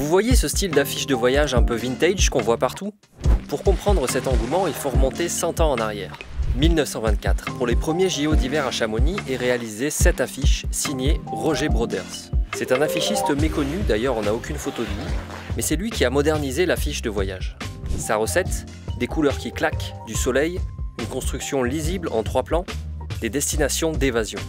Vous voyez ce style d'affiche de voyage un peu vintage qu'on voit partout? Pour comprendre cet engouement, il faut remonter 100 ans en arrière. 1924, pour les premiers JO d'hiver à Chamonix, est réalisé cette affiche signée Roger Broders. C'est un affichiste méconnu, d'ailleurs on n'a aucune photo de lui, mais c'est lui qui a modernisé l'affiche de voyage. Sa recette, des couleurs qui claquent, du soleil, une construction lisible en 3 plans, des destinations d'évasion.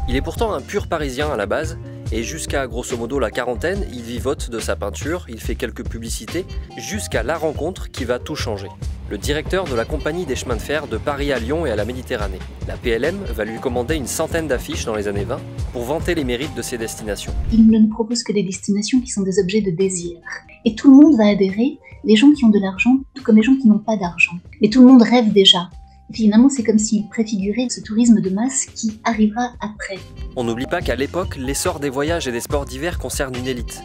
Il est pourtant un pur parisien à la base, et jusqu'à grosso modo la quarantaine, il vivote de sa peinture, il fait quelques publicités, jusqu'à la rencontre qui va tout changer. Le directeur de la compagnie des chemins de fer de Paris à Lyon et à la Méditerranée. La PLM va lui commander une centaine d'affiches dans les années 20 pour vanter les mérites de ces destinations. Il ne nous propose que des destinations qui sont des objets de désir. Et tout le monde va adhérer, les gens qui ont de l'argent, tout comme les gens qui n'ont pas d'argent. Mais tout le monde rêve déjà. Et finalement, c'est comme s'il préfigurait ce tourisme de masse qui arrivera après. On n'oublie pas qu'à l'époque, l'essor des voyages et des sports d'hiver concerne une élite.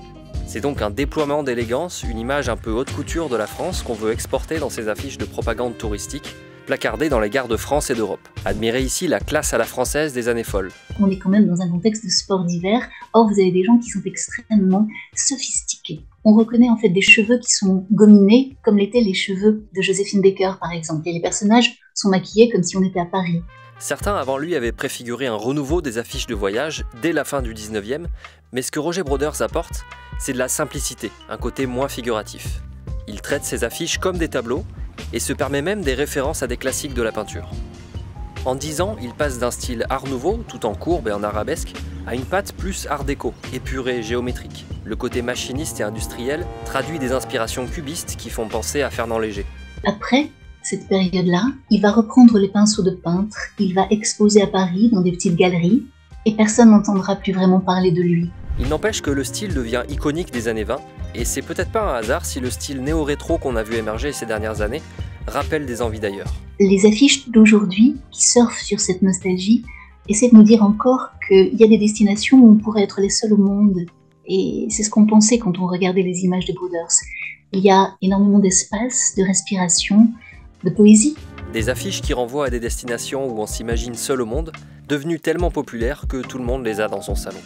C'est donc un déploiement d'élégance, une image un peu haute couture de la France qu'on veut exporter dans ces affiches de propagande touristique, placardées dans les gares de France et d'Europe. Admirez ici la classe à la française des années folles. On est quand même dans un contexte de sport d'hiver, or vous avez des gens qui sont extrêmement sophistiqués. On reconnaît en fait des cheveux qui sont gominés, comme l'étaient les cheveux de Joséphine Baker par exemple, et les personnages sont maquillés comme si on était à Paris. Certains avant lui avaient préfiguré un renouveau des affiches de voyage dès la fin du 19e, mais ce que Roger Broders apporte, c'est de la simplicité, un côté moins figuratif. Il traite ses affiches comme des tableaux et se permet même des références à des classiques de la peinture. En 10 ans, il passe d'un style art nouveau, tout en courbe et en arabesque, à une patte plus art déco, épurée, géométrique. Le côté machiniste et industriel traduit des inspirations cubistes qui font penser à Fernand Léger. Après cette période-là, il va reprendre les pinceaux de peintre, il va exposer à Paris dans des petites galeries, et personne n'entendra plus vraiment parler de lui. Il n'empêche que le style devient iconique des années 20, et c'est peut-être pas un hasard si le style néo-rétro qu'on a vu émerger ces dernières années rappelle des envies d'ailleurs. Les affiches d'aujourd'hui, qui surfent sur cette nostalgie, essaient de nous dire encore qu'il y a des destinations où on pourrait être les seuls au monde. Et c'est ce qu'on pensait quand on regardait les images de Broders. Il y a énormément d'espace, de respiration, de poésie. Des affiches qui renvoient à des destinations où on s'imagine seul au monde, devenues tellement populaires que tout le monde les a dans son salon.